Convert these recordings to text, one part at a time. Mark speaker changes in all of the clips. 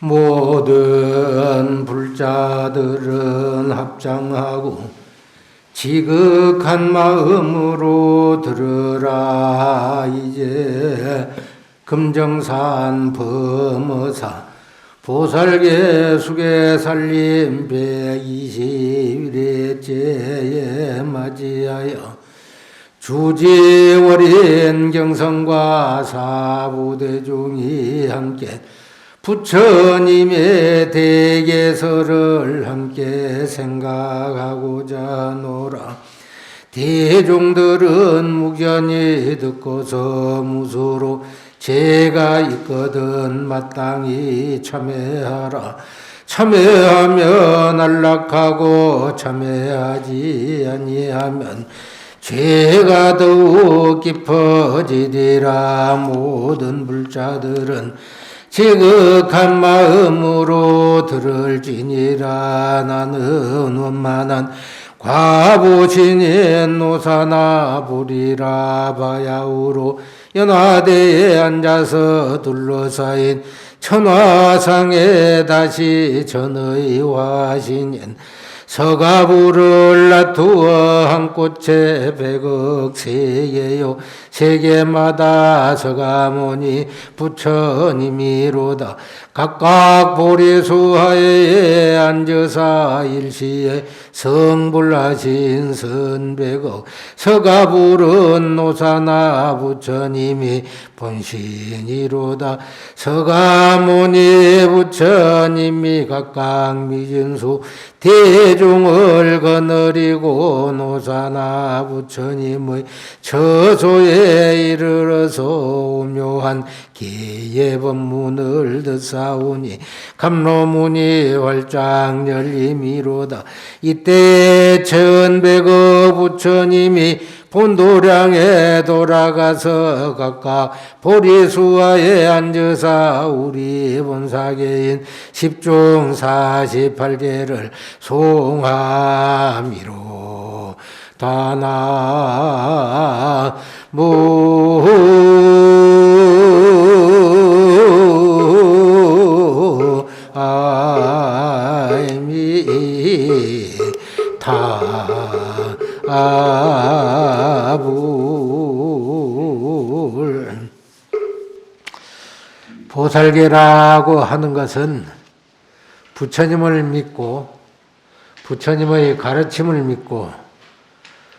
Speaker 1: 모든 불자들은 합장하고 지극한 마음으로 들으라. 이제 금정산 범어사 보살계 수계 살림 121회째에 맞이하여 주지월인 경성과 사부대중이 함께 부처님의 대개설을 함께 생각하고자 노라. 대중들은 묵견히 듣고서 무소로 죄가 있거든 마땅히 참회하라. 참회하면 안락하고 참회하지 아니하면 죄가 더욱 깊어지리라. 모든 불자들은 지극한 마음으로 들을지니라. 나는 원만한 과부신인 노사나 부리라. 바야흐로 연화대에 앉아서 둘러싸인 천화상에 다시 전의 화신인 서가부를 놔두어 한 꽃에 100억 세계요 세계마다 서가모니 부처님이로다. 각각 보리수하에 앉으사 일시에 성불하신 선백억 서가부른 노사나 부처님이 본신이로다. 서가모니 부처님이 각각 미진수 대중을 거느리고 노사나 부처님의 처소에 이르러서 오묘한 기예법문을 듣사오니 감로문이 활짝 열림이로다. 이때 천백억 부처님이 본도량에 돌아가서 각각 보리수화에 앉으사 우리 본사계인 10중 48개를 송함이로 다나무 아미타불. 보살계라고 하는 것은 부처님을 믿고 부처님의 가르침을 믿고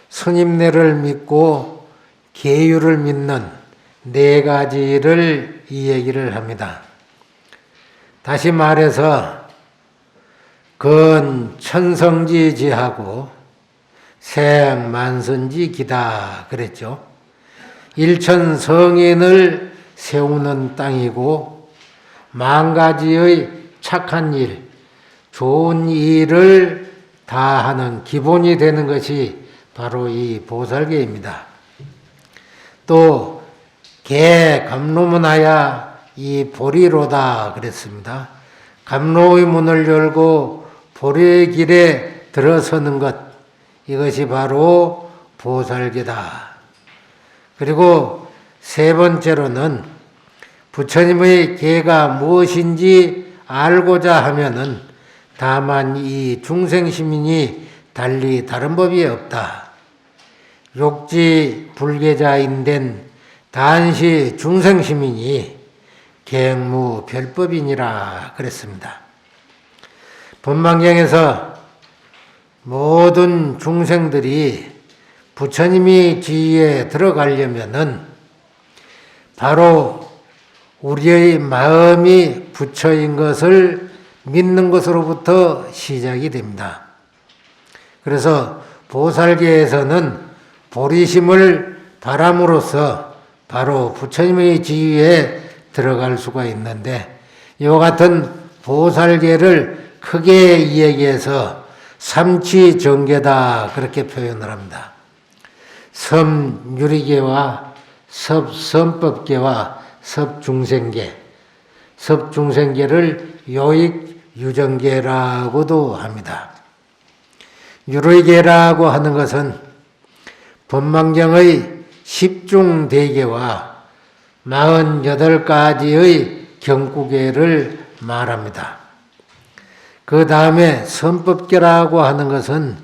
Speaker 1: 스님네를 믿고 계율을 믿는 네 가지를 이 얘기를 합니다. 다시 말해서 근 천성지지하고 생만선지기다 그랬죠. 일천성인을 세우는 땅이고 만 가지의 착한 일, 좋은 일을 다 하는 기본이 되는 것이 바로 이 보살계입니다. 또 개 감로문하야 이 보리로다 그랬습니다. 감로의 문을 열고 보리의 길에 들어서는 것, 이것이 바로 보살계다. 그리고 세 번째로는 부처님의 계가 무엇인지 알고자 하면은 다만 이 중생시민이 달리 다른 법이 없다. 욕지 불계자인 단시 중생시민이 갱무 별법이니라 그랬습니다. 법망경에서 모든 중생들이 부처님이 지위에 들어가려면은 바로 우리의 마음이 부처인 것을 믿는 것으로부터 시작이 됩니다. 그래서 보살계에서는 보리심을 바람으로써 바로 부처님의 지위에 들어갈 수가 있는데, 이와 같은 보살계를 크게 이야기해서 삼치정계다 그렇게 표현을 합니다. 섬유리계와 섭선법계와 섭중생계, 섭중생계를 요익유정계라고도 합니다. 유의계라고 하는 것은 법망경의 10중대계와 48가지의 경구계를 말합니다. 그 다음에 선법계라고 하는 것은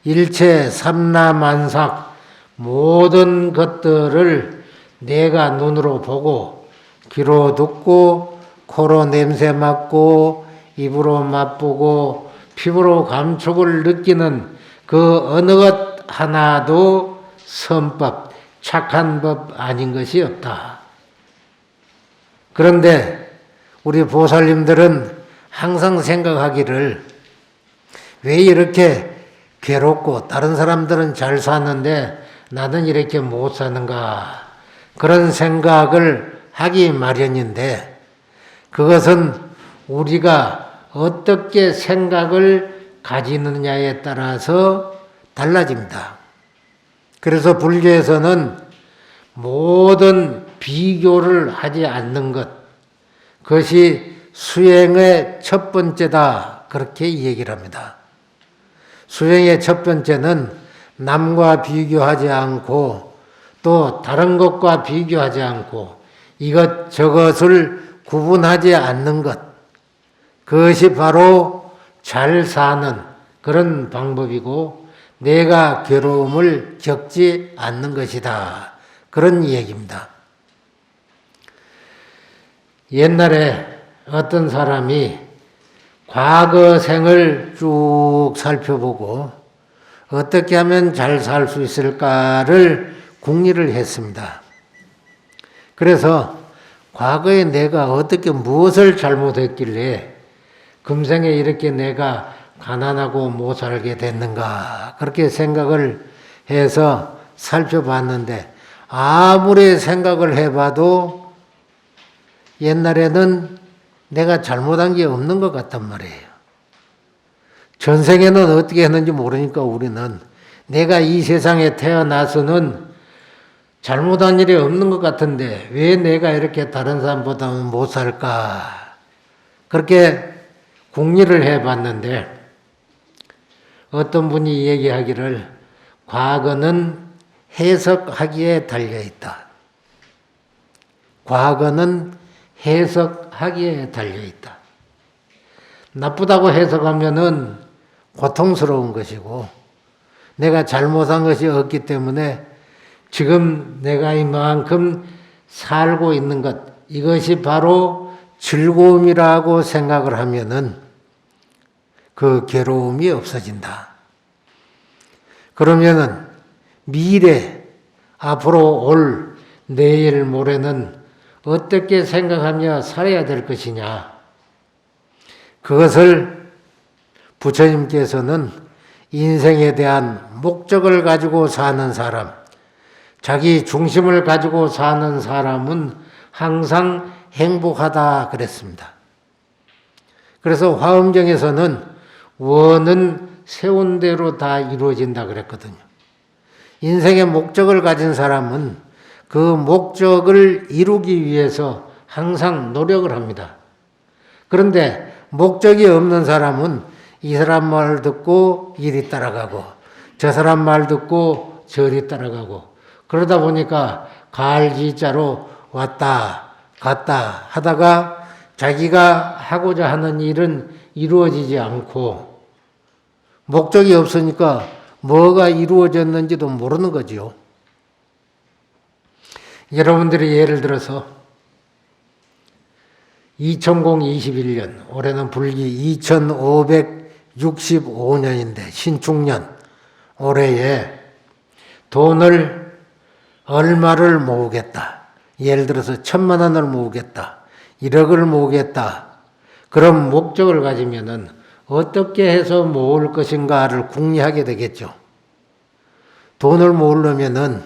Speaker 1: 일체 삼라만삭 모든 것들을 내가 눈으로 보고 귀로 듣고 코로 냄새 맡고 입으로 맛보고 피부로 감촉을 느끼는 그 어느 것 하나도 선법, 착한 법 아닌 것이 없다. 그런데 우리 보살님들은 항상 생각하기를 왜 이렇게 괴롭고 다른 사람들은 잘 사는데 나는 이렇게 못 사는가, 그런 생각을 하기 마련인데 그것은 우리가 어떻게 생각을 가지느냐에 따라서 달라집니다. 그래서 불교에서는 모든 비교를 하지 않는 것, 그것이 수행의 첫 번째다, 그렇게 얘기를 합니다. 수행의 첫 번째는 남과 비교하지 않고 또 다른 것과 비교하지 않고 이것 저것을 구분하지 않는 것, 그것이 바로 잘 사는 그런 방법이고 내가 괴로움을 겪지 않는 것이다, 그런 얘기입니다. 옛날에 어떤 사람이 과거 생을 쭉 살펴보고 어떻게 하면 잘 살 수 있을까를 궁리를 했습니다. 그래서 과거에 내가 어떻게 무엇을 잘못했길래 금생에 이렇게 내가 가난하고 못 살게 됐는가, 그렇게 생각을 해서 살펴봤는데 아무리 생각을 해봐도 옛날에는 내가 잘못한 게 없는 것 같단 말이에요. 전생에는 어떻게 했는지 모르니까 우리는 내가 이 세상에 태어나서는 잘못한 일이 없는 것 같은데 왜 내가 이렇게 다른 사람보다는 못 살까, 그렇게 궁리를 해봤는데 어떤 분이 얘기하기를 과거는 해석하기에 달려있다. 과거는 해석하기에 달려있다. 나쁘다고 해석하면은 고통스러운 것이고 내가 잘못한 것이 없기 때문에 지금 내가 이만큼 살고 있는 것, 이것이 바로 즐거움이라고 생각을 하면은 그 괴로움이 없어진다. 그러면은 미래, 앞으로 올 내일 모레는 어떻게 생각하며 살아야 될 것이냐, 그것을 부처님께서는 인생에 대한 목적을 가지고 사는 사람, 자기 중심을 가지고 사는 사람은 항상 행복하다 그랬습니다. 그래서 화엄경에서는 원은 세운 대로 다 이루어진다 그랬거든요. 인생의 목적을 가진 사람은 그 목적을 이루기 위해서 항상 노력을 합니다. 그런데 목적이 없는 사람은 이 사람 말 듣고 이리 따라가고 저 사람 말 듣고 저리 따라가고 그러다 보니까 갈지자로 왔다 갔다 하다가 자기가 하고자 하는 일은 이루어지지 않고 목적이 없으니까 뭐가 이루어졌는지도 모르는 거지요. 여러분들이 예를 들어서 2021년, 올해는 불기 2565년인데 신축년 올해에 돈을 얼마를 모으겠다. 예를 들어서 1,000만 원을 모으겠다. 1억을 모으겠다. 그런 목적을 가지면은 어떻게 해서 모을 것인가를 궁리하게 되겠죠. 돈을 모으려면은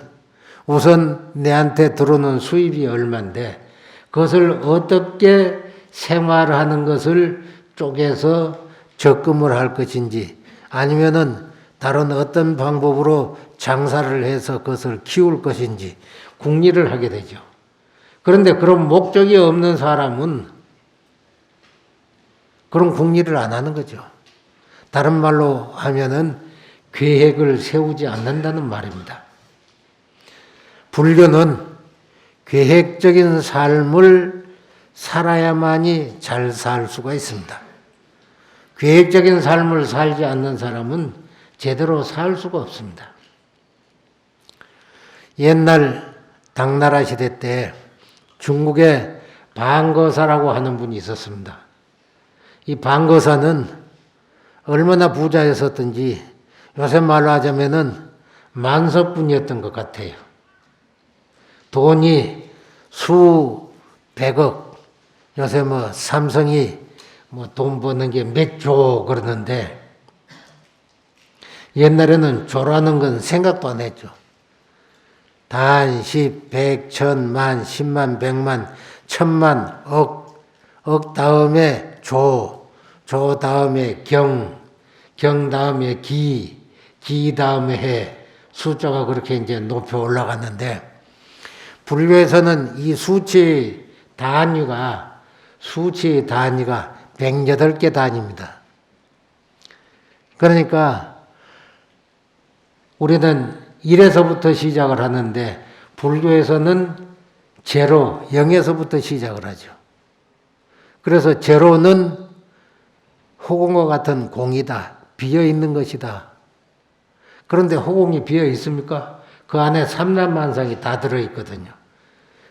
Speaker 1: 우선 내한테 들어오는 수입이 얼마인데 그것을 어떻게 생활하는 것을 쪼개서 적금을 할 것인지 아니면은 다른 어떤 방법으로 장사를 해서 그것을 키울 것인지 궁리를 하게 되죠. 그런데 그런 목적이 없는 사람은 그런 궁리를 안 하는 거죠. 다른 말로 하면은 계획을 세우지 않는다는 말입니다. 불교는 계획적인 삶을 살아야만이 잘 살 수가 있습니다. 계획적인 삶을 살지 않는 사람은 제대로 살 수가 없습니다. 옛날 당나라 시대 때 중국에 방거사라고 하는 분이 있었습니다. 이 방거사는 얼마나 부자였었든지 요새 말로 하자면은 만석분이었던 것 같아요. 돈이 수백억, 요새 삼성이 돈 버는 게 몇 조 그러는데 옛날에는 조라는 건 생각도 안 했죠. 단, 십, 백, 천, 만, 십만, 백만, 천만, 억 다음에 조 다음에 경 다음에 기 다음에 해, 숫자가 그렇게 이제 높여 올라갔는데, 불교에서는 이 수치 단위가 108개 단위입니다. 그러니까 우리는 1에서부터 시작을 하는데 불교에서는 제로, 0에서부터 시작을 하죠. 그래서 제로는 허공과 같은 공이다. 비어있는 것이다. 그런데 허공이 비어있습니까? 그 안에 삼란만상이 다 들어있거든요.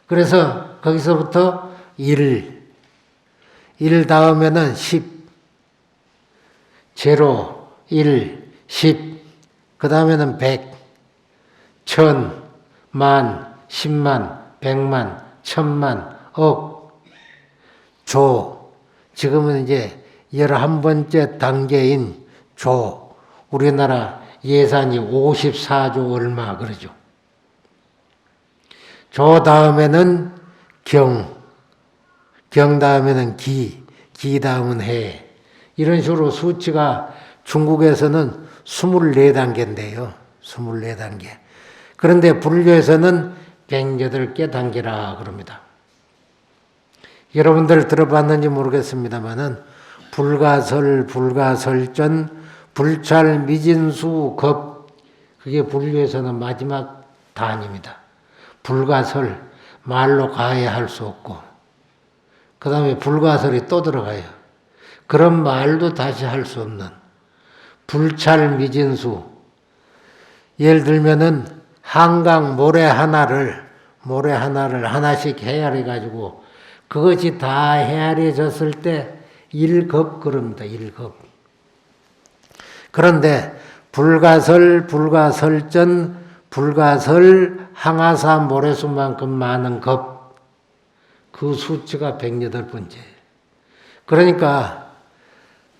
Speaker 1: 그래서 거기서부터 1 다음에는 10, 제로, 1, 10, 그 다음에는 100, 1000, 만, 10만, 100만, 1000만, 억, 조. 지금은 이제 11번째 단계인 조. 우리나라 예산이 54조 얼마 그러죠. 조 다음에는 경 다음에는 기 다음은 해. 이런 식으로 수치가 중국에서는 24단계인데요. 24단계. 그런데 불교에서는 108개 단계라 그럽니다. 여러분들 들어봤는지 모르겠습니다만은 불가설전, 불찰, 미진수, 겁, 그게 불교에서는 마지막 단입니다. 불가설, 말로 가해할 수 없고, 그 다음에 불가설이 또 들어가요. 그런 말도 다시 할 수 없는 불찰, 미진수. 예를 들면은 한강 모래 하나를 하나씩 헤아려 가지고 그것이 다 헤아려졌을 때 1겁 그럽니다. 1겁. 그런데 불가설전, 불가설 항아사 모래수만큼 많은 겁, 그 수치가 108번째예요. 그러니까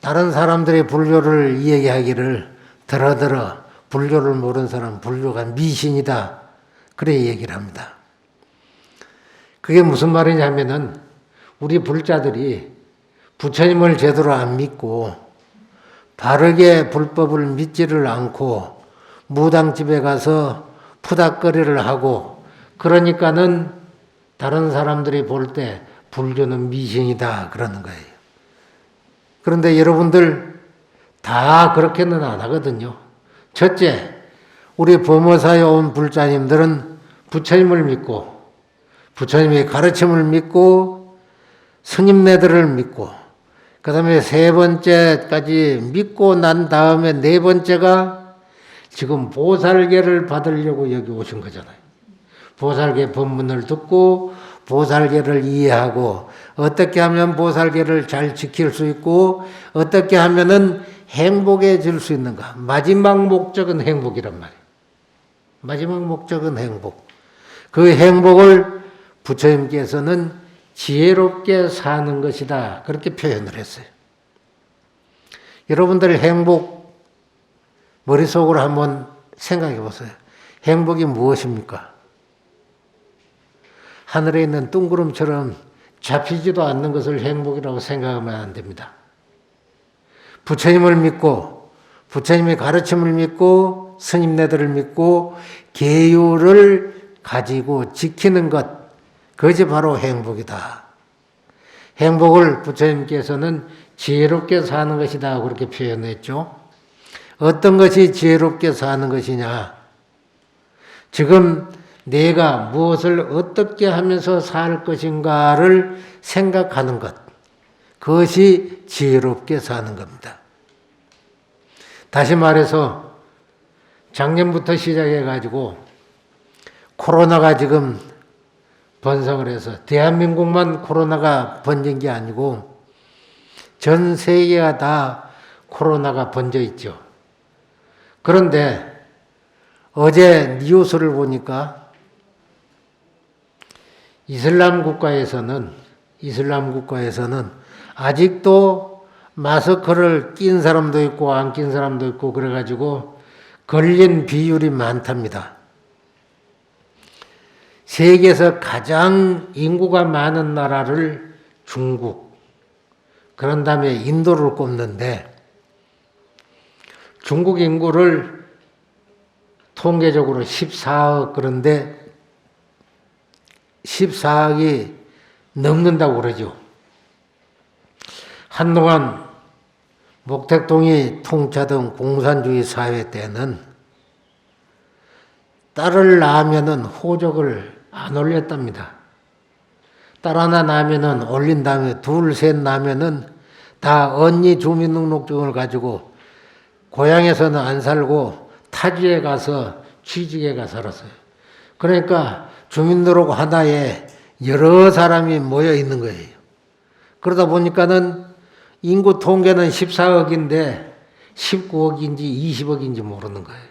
Speaker 1: 다른 사람들이 불교를 이야기하기를 들어 불교를 모르는 사람은 불교가 미신이다. 그래 얘기를 합니다. 그게 무슨 말이냐면은 우리 불자들이 부처님을 제대로 안 믿고 바르게 불법을 믿지를 않고 무당집에 가서 푸닥거리를 하고 그러니까는 다른 사람들이 볼 때 불교는 미신이다 그러는 거예요. 그런데 여러분들 다 그렇게는 안 하거든요. 첫째, 우리 범어사에 온 불자님들은 부처님을 믿고 부처님의 가르침을 믿고 스님네들을 믿고 그 다음에 세 번째까지 믿고 난 다음에 네 번째가 지금 보살계를 받으려고 여기 오신 거잖아요. 보살계 법문을 듣고 보살계를 이해하고 어떻게 하면 보살계를 잘 지킬 수 있고 어떻게 하면은 행복해질 수 있는가. 마지막 목적은 행복이란 말이에요. 마지막 목적은 행복. 그 행복을 부처님께서는 지혜롭게 사는 것이다. 그렇게 표현을 했어요. 여러분들 행복 머릿속으로 한번 생각해 보세요. 행복이 무엇입니까? 하늘에 있는 둥구름처럼 잡히지도 않는 것을 행복이라고 생각하면 안 됩니다. 부처님을 믿고 부처님의 가르침을 믿고 스님네들을 믿고 계율을 가지고 지키는 것, 그것이 바로 행복이다. 행복을 부처님께서는 지혜롭게 사는 것이다 그렇게 표현했죠. 어떤 것이 지혜롭게 사는 것이냐? 지금 내가 무엇을 어떻게 하면서 살 것인가를 생각하는 것. 그것이 지혜롭게 사는 겁니다. 다시 말해서 작년부터 시작해가지고 코로나가 지금 번성을 해서 대한민국만 코로나가 번진 게 아니고 전 세계가 다 코로나가 번져 있죠. 그런데 어제 뉴스를 보니까 이슬람 국가에서는 아직도 마스크를 낀 사람도 있고 안 낀 사람도 있고 그래가지고 걸린 비율이 많답니다. 세계에서 가장 인구가 많은 나라를 중국, 그런 다음에 인도를 꼽는데 중국 인구를 통계적으로 14억, 그런데 14억이 넘는다고 그러죠. 한동안 목택동이 통치하던 공산주의 사회 때는 딸을 낳으면은 호적을 안 올렸답니다. 딸 하나 낳으면은 올린 다음에 둘, 셋 낳으면은 다 언니 주민등록증을 가지고 고향에서는 안 살고 타지에 가서 취직해 가 살았어요. 그러니까 주민등록 하나에 여러 사람이 모여 있는 거예요. 그러다 보니까는 인구 통계는 14억인데 19억인지 20억인지 모르는 거예요.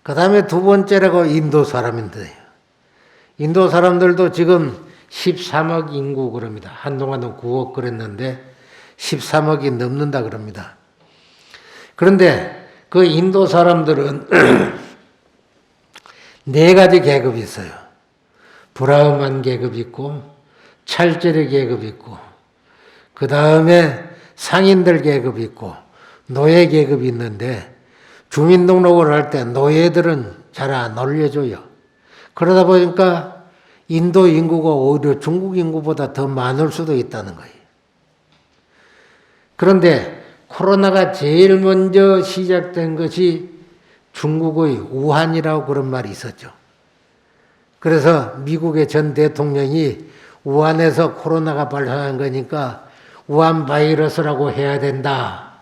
Speaker 1: 그 다음에 두 번째라고 인도 사람인데, 인도 사람들도 지금 13억 인구 그럽니다. 한동안은 9억 그랬는데 13억이 넘는다 그럽니다. 그런데 그 인도 사람들은 네 가지 계급이 있어요. 브라흐만 계급이 있고 찰제리 계급이 있고 그 다음에 상인들 계급이 있고 노예 계급이 있는데 주민등록을 할 때 노예들은 잘 안 올려줘요. 그러다 보니까 인도 인구가 오히려 중국 인구보다 더 많을 수도 있다는 거예요. 그런데 코로나가 제일 먼저 시작된 것이 중국의 우한이라고 그런 말이 있었죠. 그래서 미국의 전 대통령이 우한에서 코로나가 발생한 거니까 우한 바이러스라고 해야 된다,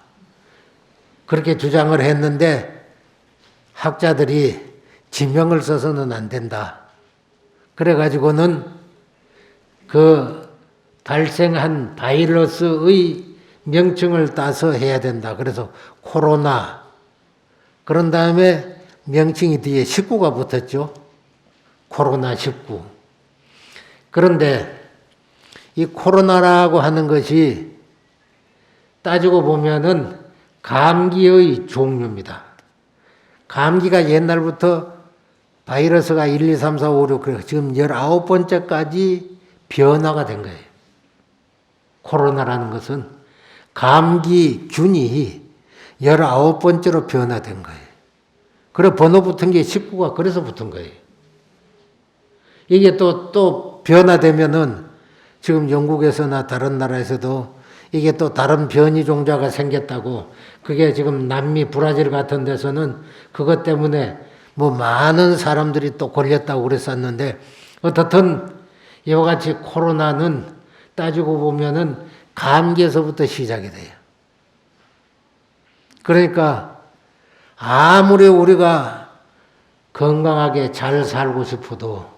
Speaker 1: 그렇게 주장을 했는데 학자들이 지명을 써서는 안 된다. 그래가지고는 그 발생한 바이러스의 명칭을 따서 해야 된다. 그래서 코로나. 그런 다음에 명칭이 뒤에 19가 붙었죠. 코로나19. 그런데 이 코로나라고 하는 것이 따지고 보면은 감기의 종류입니다. 감기가 옛날부터 바이러스가 1, 2, 3, 4, 5, 6, 그래 지금 19번째까지 변화가 된 거예요. 코로나라는 것은 감기균이 19번째로 변화된 거예요. 그래 번호 붙은 게 19가 그래서 붙은 거예요. 이게 또 변화되면은 지금 영국에서나 다른 나라에서도 이게 또 다른 변이 종자가 생겼다고, 그게 지금 남미 브라질 같은 데서는 그것 때문에 뭐 많은 사람들이 또 걸렸다고 그랬었는데, 어떻든 이와 같이 코로나는 따지고 보면은 감기에서부터 시작이 돼요. 그러니까 아무리 우리가 건강하게 잘 살고 싶어도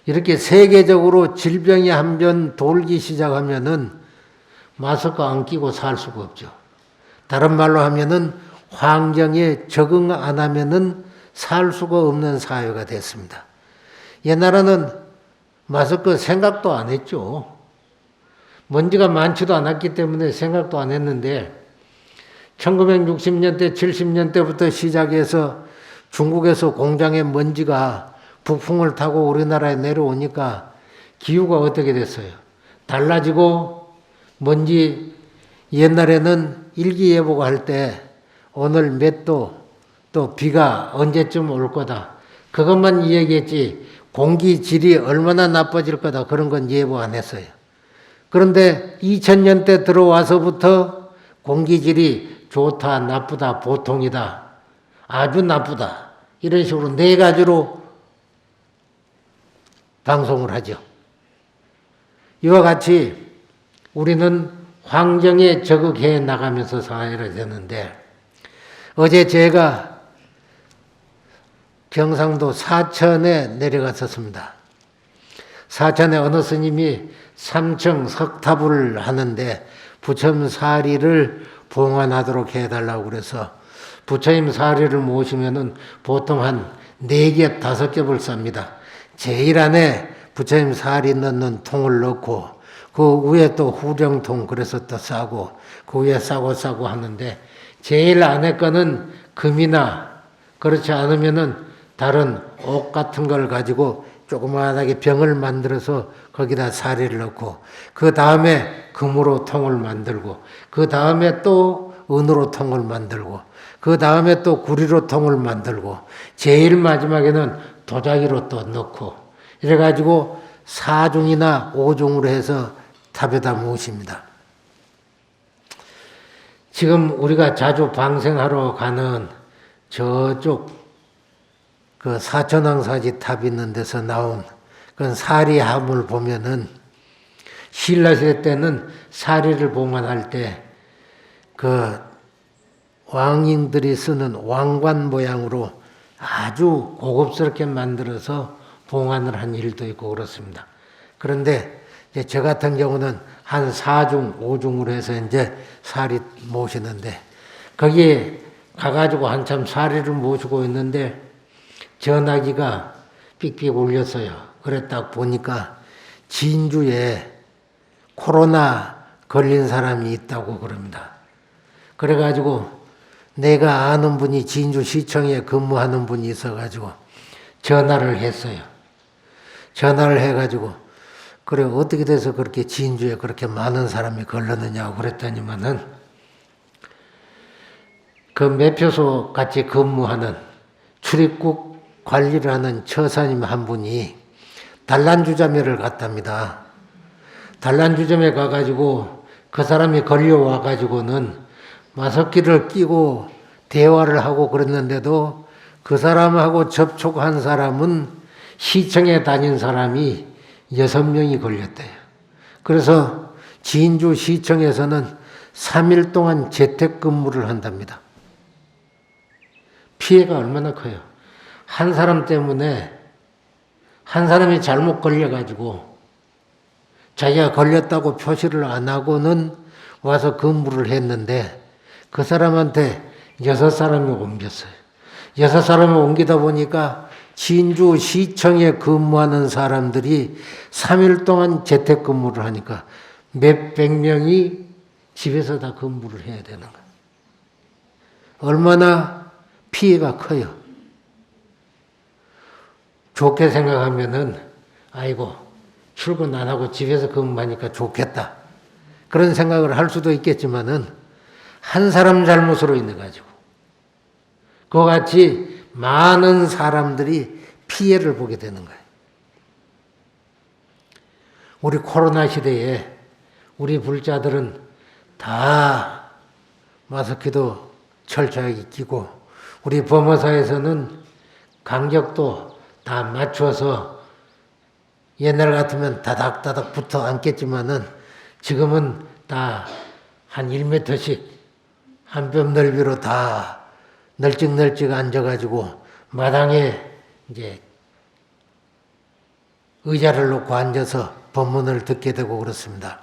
Speaker 1: 이렇게 세계적으로 질병이 한 번 돌기 시작하면은 마스크 안 끼고 살 수가 없죠. 다른 말로 하면은 환경에 적응 안 하면은 살 수가 없는 사회가 됐습니다. 옛날에는 마스크 생각도 안 했죠. 먼지가 많지도 않았기 때문에 생각도 안 했는데 1960년대, 70년대부터 시작해서 중국에서 공장의 먼지가 북풍을 타고 우리나라에 내려오니까 기후가 어떻게 됐어요? 달라지고 먼지, 옛날에는 일기예보가 할 때 오늘 몇 도, 또 비가 언제쯤 올 거다, 그것만 이야기했지 공기질이 얼마나 나빠질 거다 그런 건 예보 안 했어요. 그런데 2000년대 들어와서부터 공기질이 좋다, 나쁘다, 보통이다, 아주 나쁘다, 이런 식으로 네 가지로 방송을 하죠. 이와 같이 우리는 환경에 적응해 나가면서 살아야 되는데, 어제 제가 경상도 사천에 내려갔었습니다. 사천에 어느 스님이 3층 석탑을 하는데 부처님 사리를 봉안하도록 해달라고 그래서 부처님 사리를 모시면은 보통 한 4개, 5겹을 쌉니다. 제일 안에 부처님 사리 넣는 통을 넣고 그 위에 또 후령통 그래서 또 싸고 그 위에 싸고 하는데 제일 안에 거는 금이나 그렇지 않으면은 다른 옷 같은 걸 가지고 조그마하게 병을 만들어서 거기다 사리를 넣고 그 다음에 금으로 통을 만들고 그 다음에 또 은으로 통을 만들고 그 다음에 또 구리로 통을 만들고 제일 마지막에는 도자기로 또 넣고 이래가지고 4중이나 5중으로 해서 탑에다 모십니다. 지금 우리가 자주 방생하러 가는 저쪽 그 사천왕사지 탑 있는 데서 나온 그 사리함을 보면은 신라시대 때는 사리를 봉안할 때 그 왕인들이 쓰는 왕관 모양으로 아주 고급스럽게 만들어서 봉안을 한 일도 있고 그렇습니다. 그런데 이제 저 같은 경우는 한 4중, 5중으로 해서 이제 사리 모시는데 거기에 가가지고 한참 사리를 모시고 있는데 전화기가 삑삑 울렸어요. 그래 딱 보니까 진주에 코로나 걸린 사람이 있다고 그럽니다. 그래가지고 내가 아는 분이 진주시청에 근무하는 분이 있어가지고 전화를 했어요. 전화를 해가지고 그래 어떻게 돼서 그렇게 진주에 그렇게 많은 사람이 걸렸느냐고 그랬더니만은 그 매표소 같이 근무하는 출입국 관리를 하는 처사님 한 분이 단란주점회를 갔답니다. 단란주점에 가가지고 그 사람이 걸려와가지고는 마스크를 끼고 대화를 하고 그랬는데도 그 사람하고 접촉한 사람은 시청에 다닌 사람이 6명이 걸렸대요. 그래서 진주시청에서는 3일 동안 재택근무를 한답니다. 피해가 얼마나 커요. 한 사람 때문에 한 사람이 잘못 걸려가지고 자기가 걸렸다고 표시를 안 하고는 와서 근무를 했는데 그 사람한테 6사람이 옮겼어요. 6사람이 옮기다 보니까 진주시청에 근무하는 사람들이 3일 동안 재택근무를 하니까 몇백 명이 집에서 다 근무를 해야 되는 거예요. 얼마나 피해가 커요. 좋게 생각하면은 아이고 출근 안 하고 집에서 근무하니까 좋겠다. 그런 생각을 할 수도 있겠지만은 한 사람 잘못으로 인해 가지고 그와 같이 많은 사람들이 피해를 보게 되는 거예요. 우리 코로나 시대에 우리 불자들은 다 마스크도 철저하게 끼고 우리 범어사에서는 간격도 다 맞춰서 옛날 같으면 다닥다닥 붙어 앉겠지만은 지금은 다 한 1m씩 한 뼘 넓이로 다 널찍널찍 앉아가지고 마당에 이제 의자를 놓고 앉아서 법문을 듣게 되고 그렇습니다.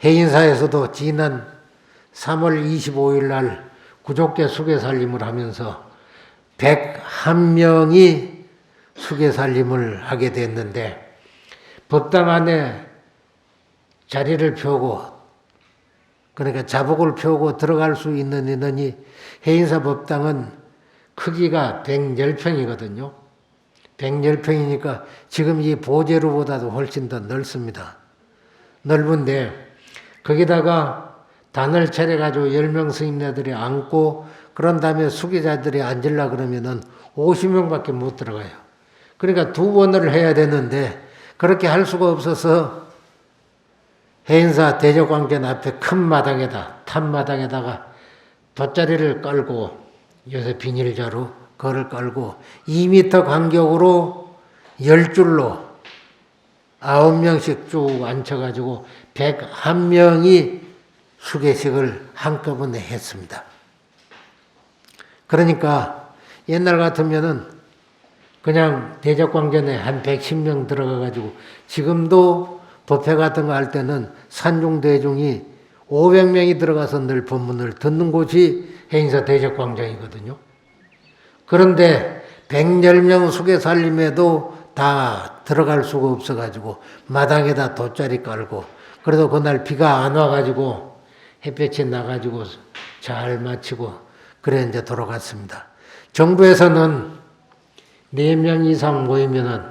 Speaker 1: 해인사에서도 지난 3월 25일 날 구족계 수계살림을 하면서 101명이 수계살림을 하게 됐는데 법당 안에 자리를 펴고 그러니까 자복을 펴고 들어갈 수 있는 인원이 해인사 법당은 크기가 110평이거든요. 110평이니까 지금 이 보제로보다도 훨씬 더 넓습니다. 넓은데 거기다가 단을 차려가지고 10명 스님네들이 앉고 그런 다음에 수기자들이 앉으려 그러면은 50명밖에 못 들어가요. 그러니까 2번을 해야 되는데 그렇게 할 수가 없어서 해인사 대적광전 앞에 큰 마당에다 탑마당에다가 돗자리를 깔고 요새 비닐자루 그거를 깔고 2m 간격으로 10줄로 9명씩 쭉 앉혀가지고 101명이 수계식을 한꺼번에 했습니다. 그러니까 옛날 같으면은 그냥 대적광전에 한 110명 들어가가지고 지금도 법회 같은 거 할 때는 산중대중이 500명이 들어가서 늘 법문을 듣는 곳이 행사 대적광장이거든요. 그런데 110명 수계살림에도 다 들어갈 수가 없어가지고 마당에다 돗자리 깔고 그래도 그날 비가 안 와가지고 햇볕이 나가지고 잘 마치고 그래 이제 돌아갔습니다. 정부에서는 4명 이상 모이면은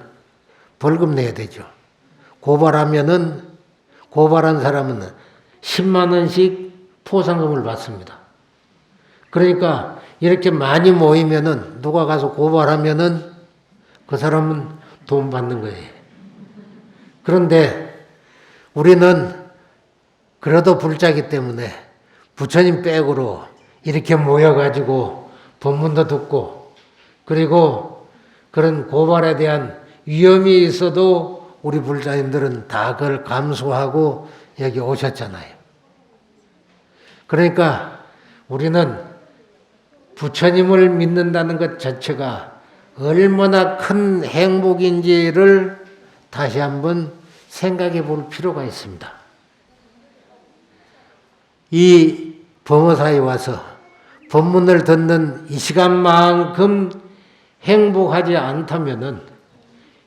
Speaker 1: 벌금 내야 되죠. 고발한 사람은 10만 원씩 포상금을 받습니다. 그러니까 이렇게 많이 모이면은 누가 가서 고발하면은 그 사람은 돈 받는 거예요. 그런데 우리는 그래도 불자기 때문에 부처님 백으로 이렇게 모여가지고 법문도 듣고 그리고 그런 고발에 대한 위험이 있어도 우리 불자님들은 다 그걸 감수하고 여기 오셨잖아요. 그러니까 우리는 부처님을 믿는다는 것 자체가 얼마나 큰 행복인지를 다시 한번 생각해 볼 필요가 있습니다. 이 범어사에 와서 법문을 듣는 이 시간만큼 행복하지 않다면은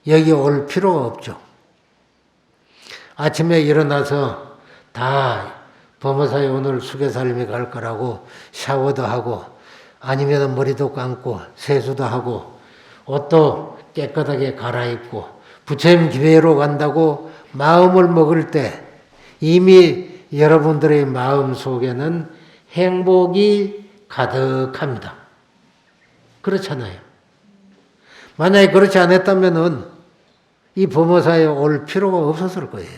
Speaker 1: 여기 올 필요가 없죠. 아침에 일어나서 다 범어사에 오늘 수계살림에 갈 거라고 샤워도 하고 아니면 머리도 감고 세수도 하고 옷도 깨끗하게 갈아입고 부처님 기회로 간다고 마음을 먹을 때 이미 여러분들의 마음 속에는 행복이 가득합니다. 그렇잖아요. 만약에 그렇지 않았다면은 이 범어사에 올 필요가 없었을 거예요.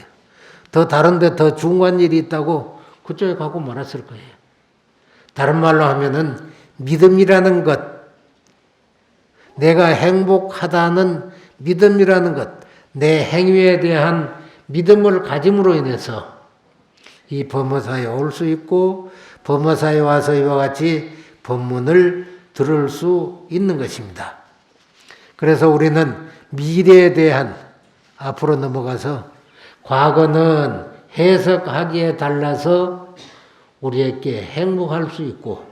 Speaker 1: 더 다른데 더 중요한 일이 있다고 그쪽에 가고 말았을 거예요. 다른 말로 하면은 믿음이라는 것, 내가 행복하다는 믿음이라는 것, 내 행위에 대한 믿음을 가짐으로 인해서 이 범어사에 올 수 있고 범어사에 와서 이와 같이 법문을 들을 수 있는 것입니다. 그래서 우리는 미래에 대한 앞으로 넘어가서 과거는 해석하기에 달라서 우리에게 행복할 수 있고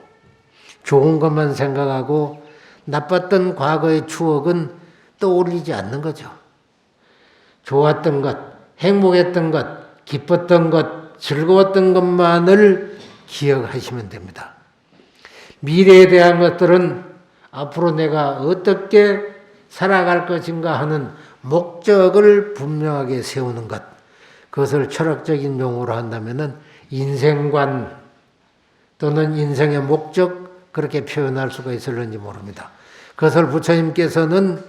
Speaker 1: 좋은 것만 생각하고 나빴던 과거의 추억은 떠올리지 않는 거죠. 좋았던 것, 행복했던 것, 기뻤던 것, 즐거웠던 것만을 기억하시면 됩니다. 미래에 대한 것들은 앞으로 내가 어떻게 살아갈 것인가 하는 목적을 분명하게 세우는 것. 그것을 철학적인 용어로 한다면은 인생관 또는 인생의 목적 그렇게 표현할 수가 있을는지 모릅니다. 그것을 부처님께서는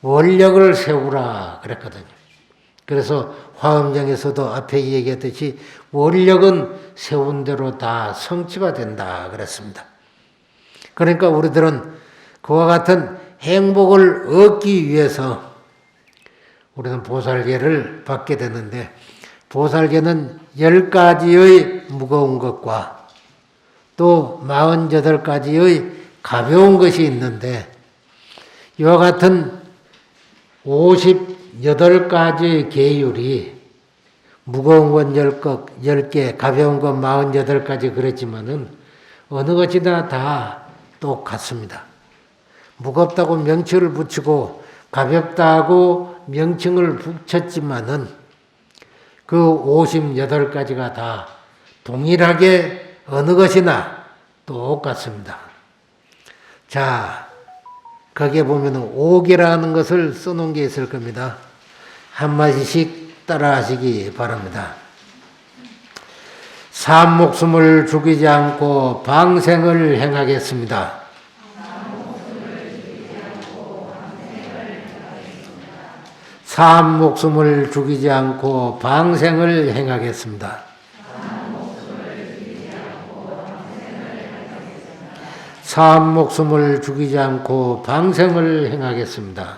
Speaker 1: 원력을 세우라 그랬거든요. 그래서 화엄경에서도 앞에 얘기했듯이 원력은 세운 대로 다 성취가 된다 그랬습니다. 그러니까 우리들은 그와 같은 행복을 얻기 위해서 우리는 보살계를 받게 되는데 보살계는 10가지의 무거운 것과 또 48가지의 가벼운 것이 있는데 이와 같은 58가지의 계율이 무거운 건 10개, 가벼운 건 48가지 그랬지만은 어느 것이나 다 똑같습니다. 무겁다고 명칭을 붙이고 가볍다고 명칭을 붙였지만은 그 58가지가 다 동일하게 어느 것이나 똑같습니다. 자, 거기에 보면 옥이라는 것을 써놓은 게 있을 겁니다. 한마디씩 따라 하시기 바랍니다. 산 목숨을 죽이지 않고 방생을 행하겠습니다. 산 목숨을 죽이지 않고 방생을 행하겠습니다. 산 목숨을 죽이지 않고 방생을 행하겠습니다.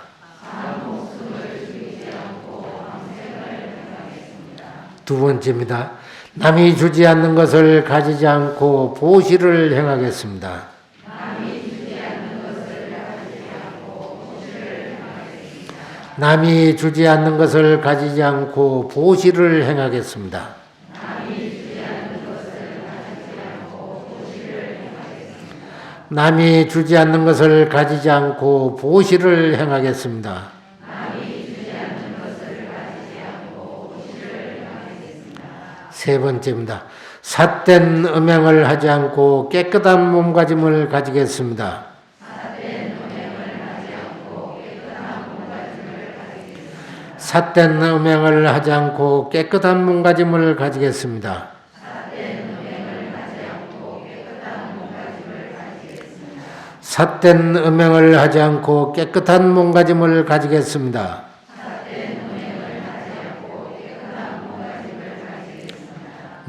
Speaker 1: 두 번째입니다. 남이 주지 않는 것을 가지지 않고 보시를 행하겠습니다. 남이 주지 않는 것을 가지지 않고 보시를 행하겠습니다. 남이 주지 않는 것을 가지지 않고 보시를 행하겠습니다. 세 번째입니다. 삿된 음행을 하지 않고 깨끗한 몸가짐을 가지겠습니다. 삿된 음행을 하지 않고 깨끗한 몸가짐을 가지겠습니다. 삿된 음행을 하지 않고 깨끗한 몸가짐을 가지겠습니다.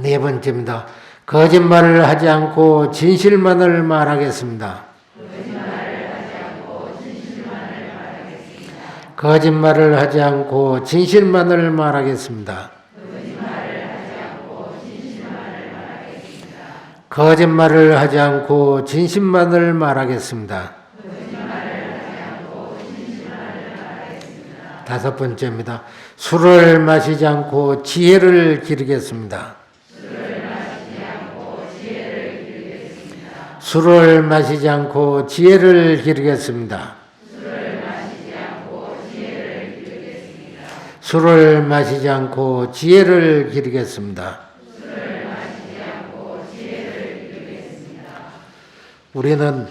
Speaker 1: 네 번째입니다. 거짓말을 하지 않고 진실만을 말하겠습니다. 거짓말을 하지 않고 진실만을 말하겠습니다. 거짓말을 하지 않고 진실만을 말하겠습니다. 다섯 번째입니다. 술을 마시지 않고 지혜를 기르겠습니다. 술을 마시지 않고 지혜를 기르겠습니다. 술을 마시지 않고 지혜를 기르겠습니다. 우리는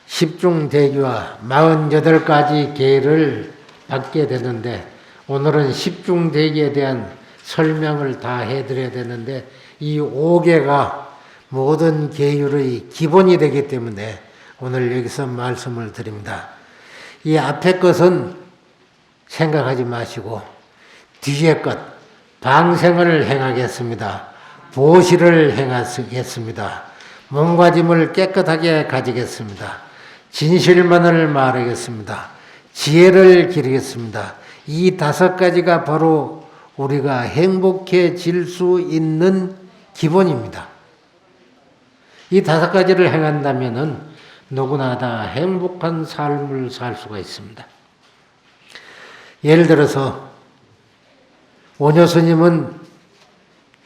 Speaker 1: 10중대기와 48가지 계를 받게 되는데 오늘은 10중대기에 대한 설명을 다 해드려야 되는데 이 5개가 모든 계율의 기본이 되기 때문에 오늘 여기서 말씀을 드립니다. 이 앞에 것은 생각하지 마시고 뒤에 것 방생을 행하겠습니다. 보시를 행하겠습니다. 몸가짐을 깨끗하게 가지겠습니다. 진실만을 말하겠습니다. 지혜를 기르겠습니다. 이 5가지가 바로 우리가 행복해질 수 있는 기본입니다. 이 5가지를 행한다면은 누구나 다 행복한 삶을 살 수가 있습니다. 예를 들어서 원효 스님은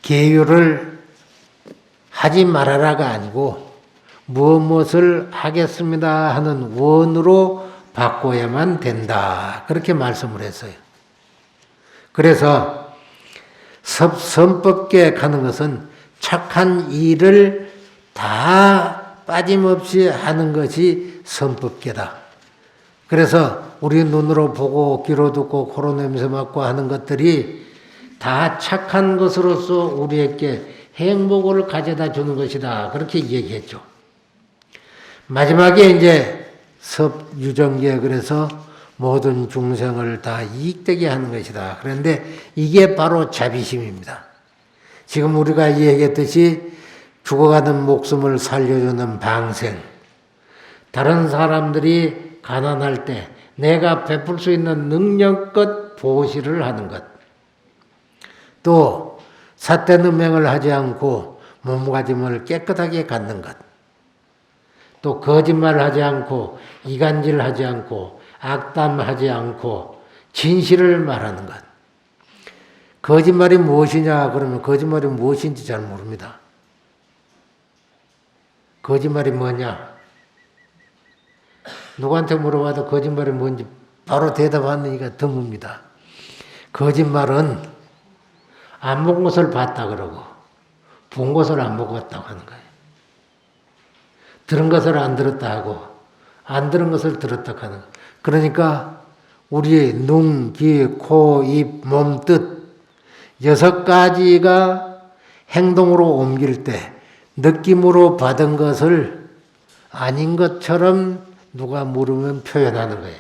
Speaker 1: 계율을 하지 말아라가 아니고 무엇을 하겠습니다 하는 원으로 바꿔야만 된다. 그렇게 말씀을 했어요. 그래서 선법계 가는 것은 착한 일을 다 빠짐없이 하는 것이 선법계다. 그래서 우리 눈으로 보고 귀로 듣고 코로 냄새 맡고 하는 것들이 다 착한 것으로서 우리에게 행복을 가져다 주는 것이다. 그렇게 얘기했죠. 마지막에 이제 섭유정계 그래서 모든 중생을 다 이익되게 하는 것이다. 그런데 이게 바로 자비심입니다. 지금 우리가 얘기했듯이 죽어가는 목숨을 살려주는 방생, 다른 사람들이 가난할 때 내가 베풀 수 있는 능력껏 보시를 하는 것, 또 삿된 음행을 하지 않고 몸가짐을 깨끗하게 갖는 것, 또 거짓말을 하지 않고 이간질 하지 않고 악담하지 않고 진실을 말하는 것. 거짓말이 무엇이냐 그러면 거짓말이 무엇인지 잘 모릅니다. 거짓말이 뭐냐? 누구한테 물어봐도 거짓말이 뭔지 바로 대답하는 이가 드뭅니다. 거짓말은 안 본 것을 봤다 그러고 본 것을 안 보고 왔다고 하는 거예요. 들은 것을 안 들었다 하고 안 들은 것을 들었다 하는 거예요. 그러니까 우리의 눈, 귀, 코, 입, 몸, 뜻 6가지가 행동으로 옮길 때 느낌으로 받은 것을 아닌 것처럼 누가 물으면 표현하는 거예요.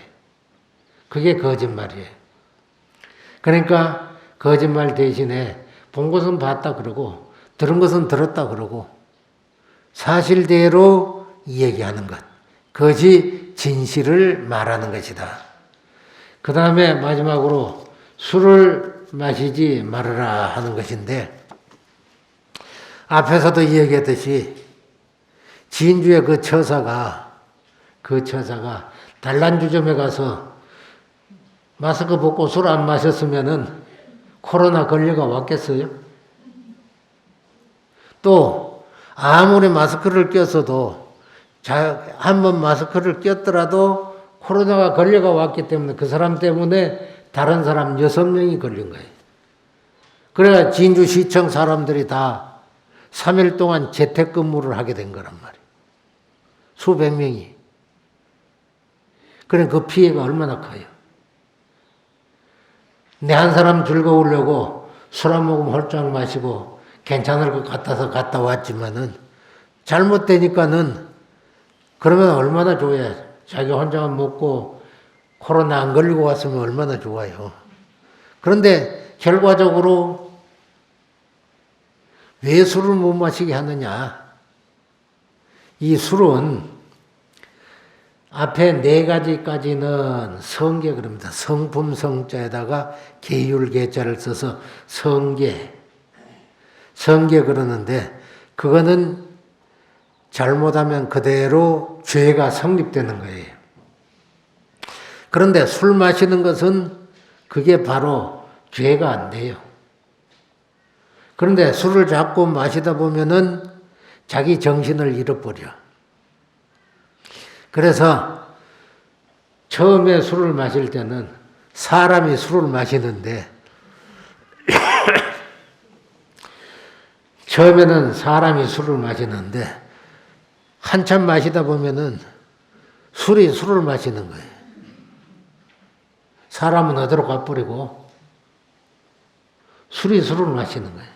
Speaker 1: 그게 거짓말이에요. 그러니까 거짓말 대신에 본 것은 봤다 그러고 들은 것은 들었다 그러고 사실대로 얘기하는 것. 그것이 진실을 말하는 것이다. 그 다음에 마지막으로 술을 마시지 말아라 하는 것인데, 앞에서도 얘기했듯이 진주의 그 처사가 단란주점에 가서 마스크 벗고 술 안 마셨으면은 코로나 걸려가 왔겠어요? 또 아무리 마스크를 꼈어도 한 번 마스크를 꼈더라도 코로나가 걸려가 왔기 때문에 그 사람 때문에 다른 사람 6명이 걸린 거예요. 그래야 진주시청 사람들이 다 3일 동안 재택근무를 하게 된 거란 말이에요. 수백 명이. 그래 그 피해가 얼마나 커요. 내 한 사람 즐거우려고 술 한 모금 홀짝 마시고 괜찮을 것 같아서 갔다 왔지만은 잘못되니까는 그러면 얼마나 좋아요. 자기 혼자만 먹고 코로나 안 걸리고 왔으면 얼마나 좋아요. 그런데 결과적으로 왜 술을 못 마시게 하느냐. 이 술은 앞에 4가지까지는 성계 그럽니다. 성품 성자에다가 계율 계자를 써서 성계 그러는데 그거는 잘못하면 그대로 죄가 성립되는 거예요. 그런데 술 마시는 것은 그게 바로 죄가 안 돼요. 그런데 술을 자꾸 마시다 보면은 자기 정신을 잃어버려. 그래서 처음에 술을 마실 때는 사람이 술을 마시는데 처음에는 사람이 술을 마시는데 한참 마시다 보면은 술이 술을 마시는 거예요. 사람은 어디로 가버리고 술이 술을 마시는 거예요.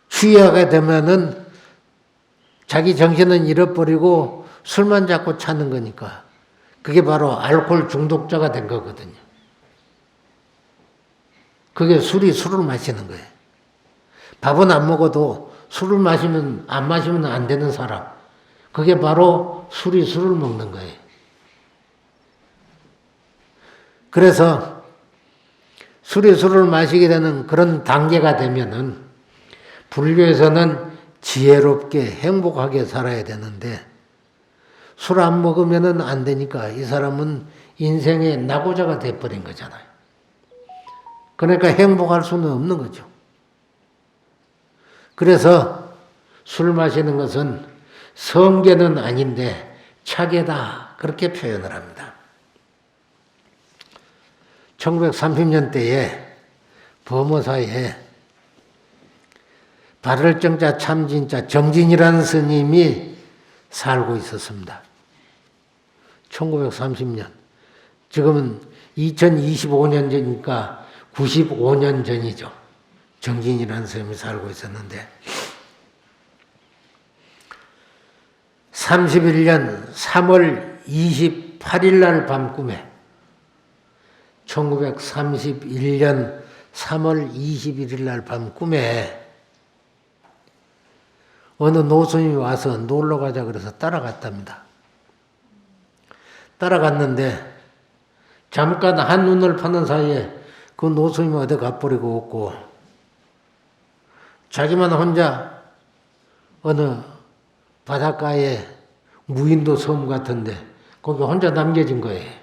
Speaker 1: 취하게 되면은 자기 정신은 잃어버리고 술만 자꾸 찾는 거니까 그게 바로 알코올 중독자가 된 거거든요. 그게 술이 술을 마시는 거예요. 밥은 안 먹어도 술을 안 마시면 안 되는 사람. 그게 바로 술이 술을 먹는 거예요. 그래서 술이 술을 마시게 되는 그런 단계가 되면은 불교에서는 지혜롭게 행복하게 살아야 되는데 술 안 먹으면은 안 되니까 이 사람은 인생의 낙오자가 돼버린 거잖아요. 그러니까 행복할 수는 없는 거죠. 그래서 술 마시는 것은 성계는 아닌데 차계다 그렇게 표현을 합니다. 1930년대에 범어사에 발을정자 참진자 정진이라는 스님이 살고 있었습니다. 1930년. 지금은 2025년 전이니까 95년 전이죠. 정진이라는 스님이 살고 있었는데 31년 3월 28일 날 밤꿈에 1931년 3월 21일 날 밤꿈에 어느 노스님이 와서 놀러 가자 그래서 따라갔답니다. 따라갔는데 잠깐 한눈을 파는 사이에 그 노스님이 어디 가버리고 없고 자기만 혼자 어느 바닷가에 무인도 섬 같은데 거기 혼자 남겨진 거예요.